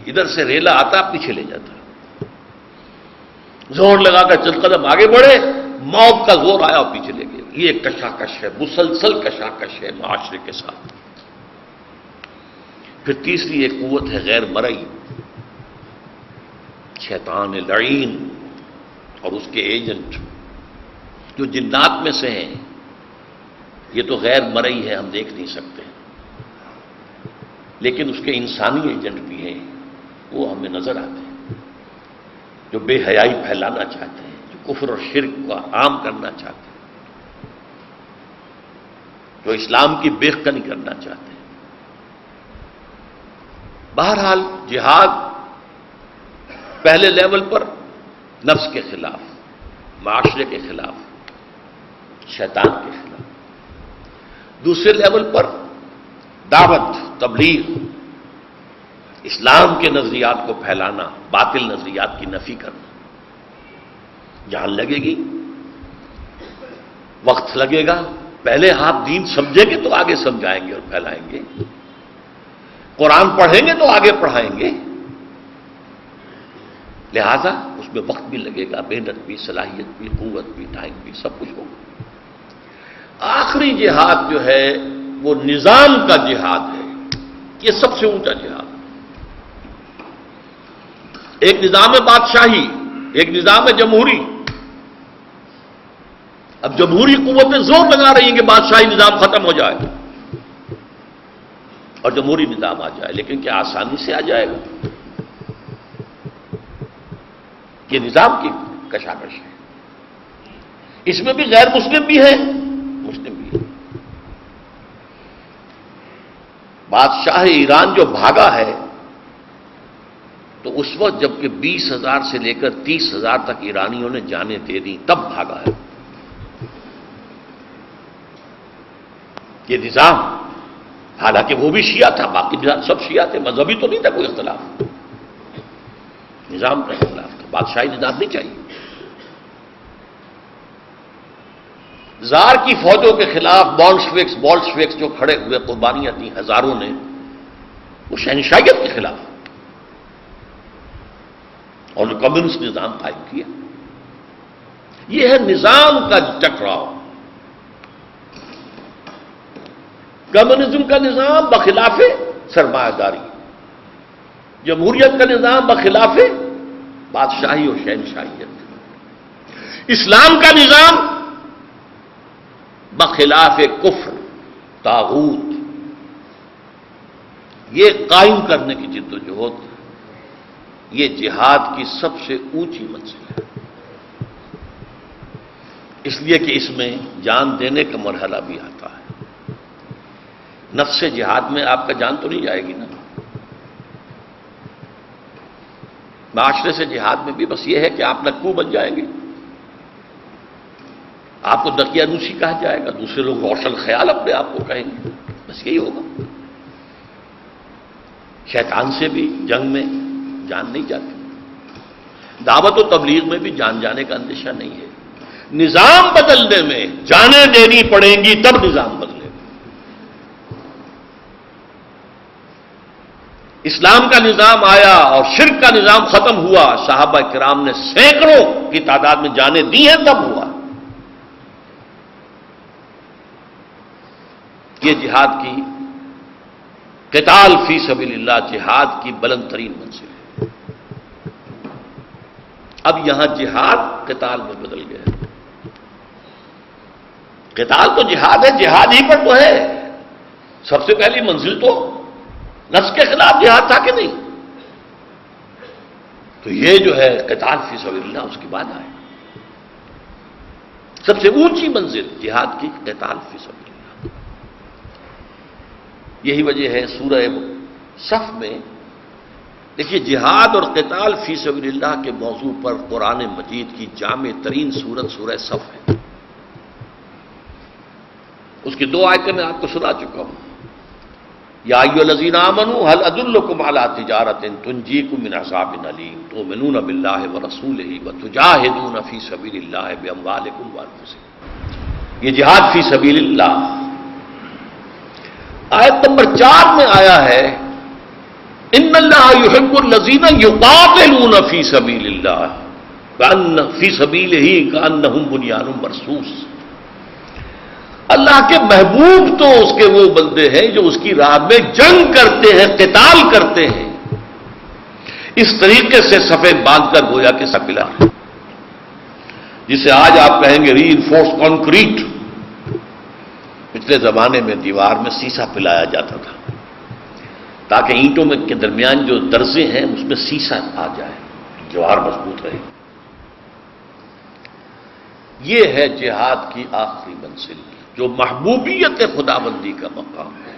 ادھر سے ریلا آتا پیچھے لے جاتا، زور لگا کر چند قدم آگے بڑھے، موت کا زور آیا اور پیچھے لے گیا۔ یہ کشاکش ہے، مسلسل کشاکش ہے معاشرے کے ساتھ۔ پھر تیسری ایک قوت ہے غیر مرئی، شیطان لعین اور اس کے ایجنٹ جو جنات میں سے ہیں۔ یہ تو غیر مرئی ہے، ہم دیکھ نہیں سکتے، لیکن اس کے انسانی ایجنٹ بھی ہیں، وہ ہمیں نظر آتے ہیں، جو بے حیائی پھیلانا چاہتے ہیں، جو کفر اور شرک کو عام کرنا چاہتے ہیں، جو اسلام کی بیخکنی کرنا چاہتے ہیں۔ بہرحال جہاد پہلے لیول پر نفس کے خلاف، معاشرے کے خلاف، شیطان کے خلاف، دوسرے لیول پر دعوت، تبلیغ، اسلام کے نظریات کو پھیلانا، باطل نظریات کی نفی کرنا۔ جان لگے گی، وقت لگے گا، پہلے آپ دین سمجھیں گے تو آگے سمجھائیں گے اور پھیلائیں گے، قرآن پڑھیں گے تو آگے پڑھائیں گے، لہذا اس میں وقت بھی لگے گا، محنت بھی، صلاحیت بھی، قوت بھی، ٹائم بھی، سب کچھ ہوگا۔ آخری جہاد جو ہے وہ نظام کا جہاد ہے، یہ سب سے اونچا جہاد ہے۔ ایک نظام بادشاہی، ایک نظام جمہوری۔ اب جمہوری قوتیں زور لگا رہی ہیں کہ بادشاہی نظام ختم ہو جائے اور جمہوری نظام آ جائے، لیکن کیا آسانی سے آ جائے گا؟ یہ نظام کی کشاکش ہے، اس میں بھی غیر مسلم بھی ہیں، مسلم بھی ہیں۔ بادشاہ ایران جو بھاگا ہے تو اس وقت جبکہ 20,000 سے لے کر 30,000 تک ایرانیوں نے جانیں دے دی، تب بھاگا ہے۔ یہ نظام، حالانکہ وہ بھی شیعہ تھا، باقی سب شیعہ تھے، مذہبی تو نہیں تھا کوئی اختلاف، نظام کا اختلاف تھا، بادشاہی نظام نہیں چاہیے۔ زار کی فوجوں کے خلاف بولشویکس جو کھڑے ہوئے، قربانیاں دی ہزاروں نے، وہ شہنشاہیت کے خلاف، اور جو کمیونسٹ نظام قائم کیا۔ یہ ہے نظام کا ٹکراؤ۔ کمیونزم کا نظام بخلاف سرمایہ داری، جمہوریت کا نظام بخلاف بادشاہی اور شہنشاہیت، اسلام کا نظام بخلاف کفر، طاغوت۔ یہ قائم کرنے کی جدوجہد، یہ جہاد کی سب سے اونچی منزل ہے، اس لیے کہ اس میں جان دینے کا مرحلہ بھی آتا ہے۔ نفس جہاد میں آپ کا جان تو نہیں جائے گی نا، معاشرے سے جہاد میں بھی بس یہ ہے کہ آپ نکو بن جائیں گے، آپ کو دقیانوسی کہا جائے گا، دوسرے لوگ روشن خیال اپنے آپ کو کہیں گے، بس یہی ہوگا۔ شیطان سے بھی جنگ میں جان نہیں جاتی، دعوت و تبلیغ میں بھی جان جانے کا اندیشہ نہیں ہے۔ نظام بدلنے میں جانیں دینی پڑیں گی، تب نظام بدلے گا۔ اسلام کا نظام آیا اور شرک کا نظام ختم ہوا، صحابہ کرام نے سینکڑوں کی تعداد میں جانیں دی ہیں، تب ہوا۔ یہ جہاد کی، قتال فی سبیل اللہ جہاد کی بلند ترین منزل ہے۔ اب یہاں جہاد قتال میں بدل گیا۔ قتال تو جہاد ہے، جہاد ہی پر تو ہے۔ سب سے پہلی منزل تو نفس کے خلاف جہاد تھا کہ نہیں؟ تو یہ جو ہے قتال فی سبیل اللہ اس کے بعد آئے۔ سب سے اونچی منزل جہاد کی قتال فی سبیل اللہ۔ یہی وجہ ہے سورہ صف میں دیکھیے، جہاد اور قتال فی سبیل اللہ کے موضوع پر قرآن مجید کی جامع ترین سورت سورہ صف ہے۔ اس کی 2 آیتیں میں آپ کو سنا چکا ہوں۔ یا ایھا الذین آمنوا هل ادلکم علی تجارۃ تنجیکم من عذاب الیم تؤمنون باللہ ورسولہ وتجاہدون فی سبیل اللہ باموالکم وانفسکم۔ یہ جہاد فی سبیل اللہ۔ آیت نمبر 4 میں آیا ہے ان اللہ یحب الذین یقاتلون فی سبیل اللہ کأن فی سبیلہ کأنہم بنیان مرصوص. اللہ کے محبوب تو اس کے وہ بندے ہیں جو اس کی راہ میں جنگ کرتے ہیں، قتال کرتے ہیں، اس طریقے سے صفیں باندھ کر گویا کہ سپلا، جسے آج آپ کہیں گے ری انفورس کانکریٹ. پچھلے زمانے میں دیوار میں سیسا پلایا جاتا تھا تاکہ اینٹوں میں کے درمیان جو درزے ہیں اس میں سیسا آ جائے، دیوار مضبوط رہے. یہ ہے جہاد کی آخری منزل جو محبوبیت خداوندی کا مقام ہے.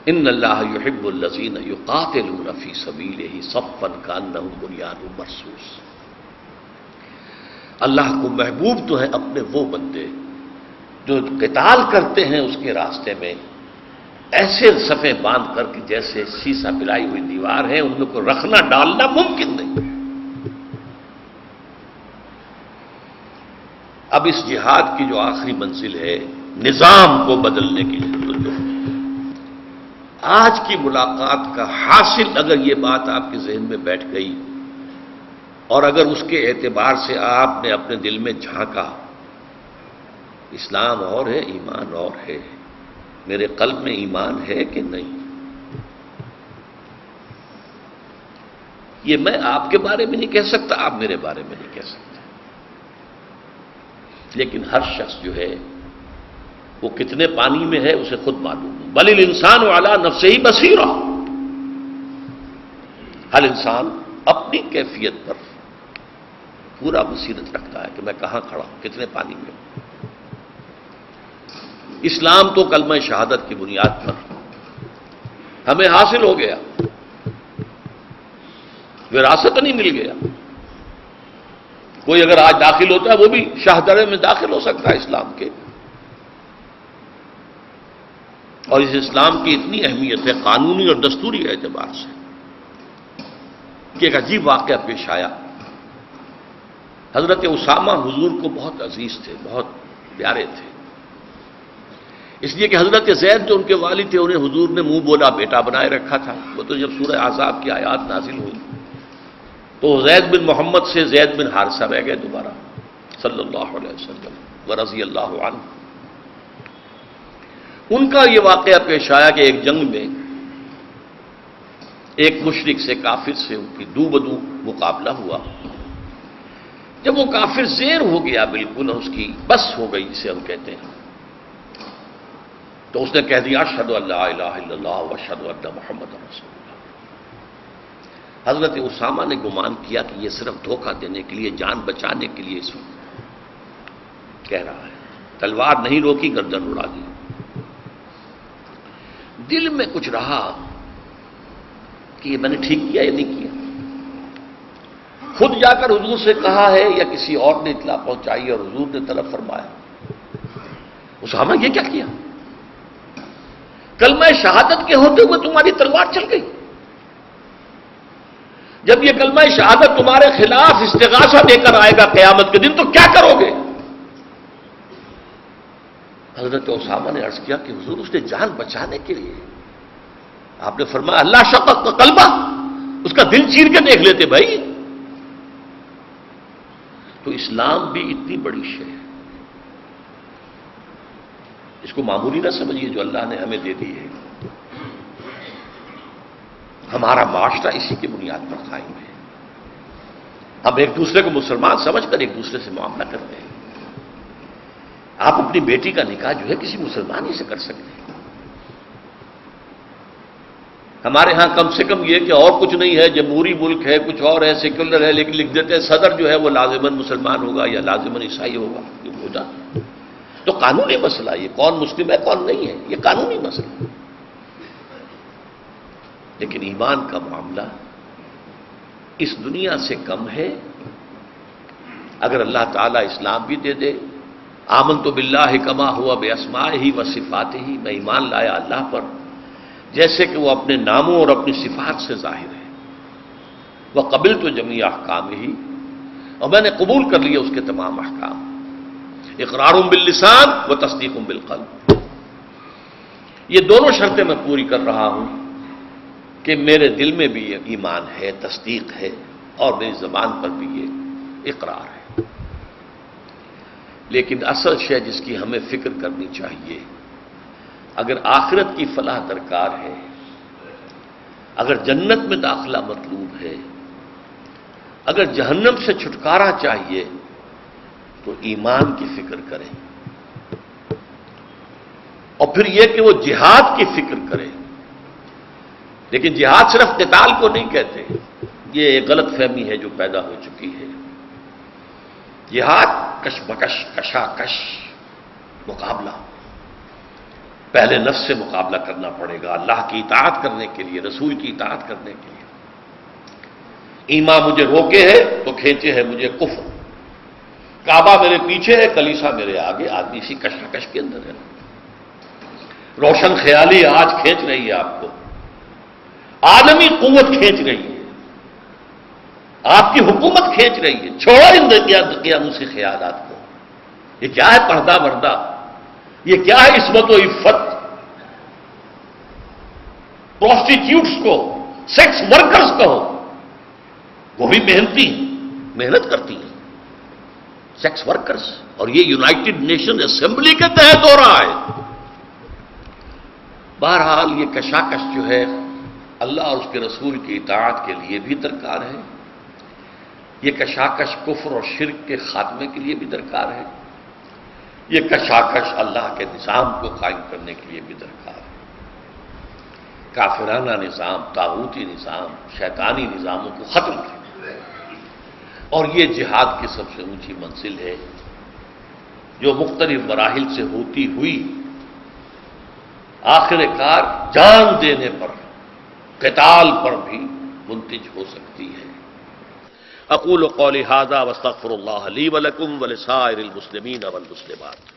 ان اللہ یحب الذین یقاتلون فی سبیلہ صفا کأنہم بنیان مرصوص. اللہ کو محبوب تو ہیں اپنے وہ بندے جو قتال کرتے ہیں اس کے راستے میں، ایسے صفیں باندھ کر کے جیسے سیسا پلائی ہوئی دیوار ہے، ان میں کو رکھنا ڈالنا ممکن نہیں. اب اس جہاد کی جو آخری منزل ہے نظام کو بدلنے کی ضرورت ہے. آج کی ملاقات کا حاصل اگر یہ بات آپ کے ذہن میں بیٹھ گئی اور اگر اس کے اعتبار سے آپ نے اپنے دل میں جھانکا، اسلام اور ہے، ایمان اور ہے، میرے قلب میں ایمان ہے کہ نہیں. یہ میں آپ کے بارے میں نہیں کہہ سکتا، آپ میرے بارے میں نہیں کہہ سکتے، لیکن ہر شخص جو ہے وہ کتنے پانی میں ہے اسے خود معلوم ہے. بل الانسان علی نفسہ بصیرہ. ہر انسان اپنی کیفیت پر پورا بصیرت رکھتا ہے کہ میں کہاں کھڑا ہوں، کتنے پانی میں ہوں. اسلام تو کلمہ شہادت کی بنیاد پر ہمیں حاصل ہو گیا، وراثت نہیں مل گیا. کوئی اگر آج داخل ہوتا ہے وہ بھی شاہدرے میں داخل ہو سکتا ہے اسلام کے. اور اس اسلام کی اتنی اہمیت ہے قانونی اور دستوری اعتبار سے کہ ایک عجیب واقعہ پیش آیا. حضرت اسامہ حضور کو بہت عزیز تھے، بہت پیارے تھے، اس لیے کہ حضرت زید جو ان کے والد تھے انہیں حضور نے منہ بولا بیٹا بنائے رکھا تھا. وہ تو جب سورہ احزاب کی آیات نازل ہوئی تو زید بن محمد سے زید بن حارثہ رہ گئے دوبارہ صلی اللہ علیہ وسلم ورضی اللہ عنہ. ان کا یہ واقعہ پیش آیا کہ ایک جنگ میں ایک مشرک سے، کافر سے ان کی دو بدو مقابلہ ہوا. جب وہ کافر زیر ہو گیا، بالکل اس کی بس ہو گئی جسے ہم کہتے ہیں، تو اس نے کہہ دیا اشہد ان لا الہ الا اللہ واشہد ان محمد رسول اللہ. حضرت اسامہ نے گمان کیا کہ یہ صرف دھوکہ دینے کے لیے، جان بچانے کے لیے اس وقت کہہ رہا ہے. تلوار نہیں روکی، گردن اڑا دی. دل میں کچھ رہا کہ یہ میں نے ٹھیک کیا یا نہیں کیا. خود جا کر حضور سے کہا ہے یا کسی اور نے اطلاع پہنچائی اور حضور نے طلب فرمایا. اسامہ یہ کیا کیا؟ کلمہ شہادت کے ہوتے ہوئے تمہاری تلوار چل گئی. جب یہ کلمہ شہادت تمہارے خلاف استغاثہ دے کر آئے گا قیامت کے دن تو کیا کرو گے؟ حضرت اسامہ نے عرض کیا کہ حضور اس نے جان بچانے کے لیے. آپ نے فرمایا اللہ شقق کا قلبہ، اس کا دل چیر کے دیکھ لیتے بھائی. تو اسلام بھی اتنی بڑی شے ہے، اس کو معمولی نہ سمجھیے جو اللہ نے ہمیں دے دی ہے. ہمارا معاشرہ اسی کی بنیاد پر قائم ہے. ہم ایک دوسرے کو مسلمان سمجھ کر ایک دوسرے سے معاملہ کرتے ہیں. آپ اپنی بیٹی کا نکاح جو ہے کسی مسلمان ہی سے کر سکتے ہیں. ہمارے ہاں کم سے کم یہ کہ اور کچھ نہیں ہے، جمہوری ملک ہے، کچھ اور ہے، سیکولر ہے، لیکن لکھ دیتے ہیں صدر جو ہے وہ لازماً مسلمان ہوگا یا لازماً عیسائی ہوگا. ہو جاتا تو قانونی مسئلہ، یہ کون مسلم ہے کون نہیں ہے یہ قانونی مسئلہ. لیکن ایمان کا معاملہ اس دنیا سے کم ہے. اگر اللہ تعالیٰ اسلام بھی دے دے، آمنت باللہ کما ہوا باسمائہ و صفاتہ، میں ایمان لایا اللہ پر جیسے کہ وہ اپنے ناموں اور اپنی صفات سے ظاہر ہے. وقبلت جمیع احکامہ، اور میں نے قبول کر لیا اس کے تمام احکام. اقرار باللسان و تصدیق بالقلب، یہ دونوں شرطیں میں پوری کر رہا ہوں کہ میرے دل میں بھی یہ ایمان ہے، تصدیق ہے، اور میری زبان پر بھی یہ اقرار ہے۔ لیکن اصل شے جس کی ہمیں فکر کرنی چاہیے، اگر آخرت کی فلاح درکار ہے، اگر جنت میں داخلہ مطلوب ہے، اگر جہنم سے چھٹکارا چاہیے، تو ایمان کی فکر کریں، اور پھر یہ کہ وہ جہاد کی فکر کریں۔ لیکن جہاد صرف قتال کو نہیں کہتے، یہ ایک غلط فہمی ہے جو پیدا ہو چکی ہے۔ جہاد کشمکش، کشاکش، مقابلہ، پہلے نفس سے مقابلہ کرنا پڑے گا اللہ کی اطاعت کرنے کے لیے، رسول کی اطاعت کرنے کے لیے۔ ایمان مجھے روکے ہے تو کھینچے ہے مجھے کفر، کعبہ میرے پیچھے ہے، کلیسا میرے آگے، آدمی اسی کشمکش کے اندر ہے۔ روشن خیالی آج کھینچ رہی ہے آپ کو، عالمی قوت کھینچ رہی ہے، آپ کی حکومت کھینچ رہی ہے۔ چھوڑو ان دقیانوسی خیالات کو۔ یہ کیا ہے پردہ بردہ؟ یہ کیا ہے عصمت و عفت؟ پروسٹیٹیوٹس کو، سیکس ورکرز کہو، وہ بھی محنتی ہیں، محنت کرتی ہیں، سیکس ورکرز، اور یہ یونائٹڈ نیشن اسمبلی کے تحت ہو رہا ہے۔ بہرحال یہ کشاکش جو ہے اللہ اور اس کے رسول کی اطاعت کے لیے بھی درکار ہے، یہ کشاکش کفر اور شرک کے خاتمے کے لیے بھی درکار ہے، یہ کشاکش اللہ کے نظام کو قائم کرنے کے لیے بھی درکار ہے۔ کافرانہ نظام، طاغوتی نظام، شیطانی نظاموں کو ختم کرنا، اور یہ جہاد کی سب سے اونچی منزل ہے جو مختلف مراحل سے ہوتی ہوئی آخر کار جان دینے پر، قتال پر بھی منتج ہو سکتی ہے۔ اقول قولی ھذا واستغفر اللہ لی ولکم ولسائر المسلمین والمسلمات۔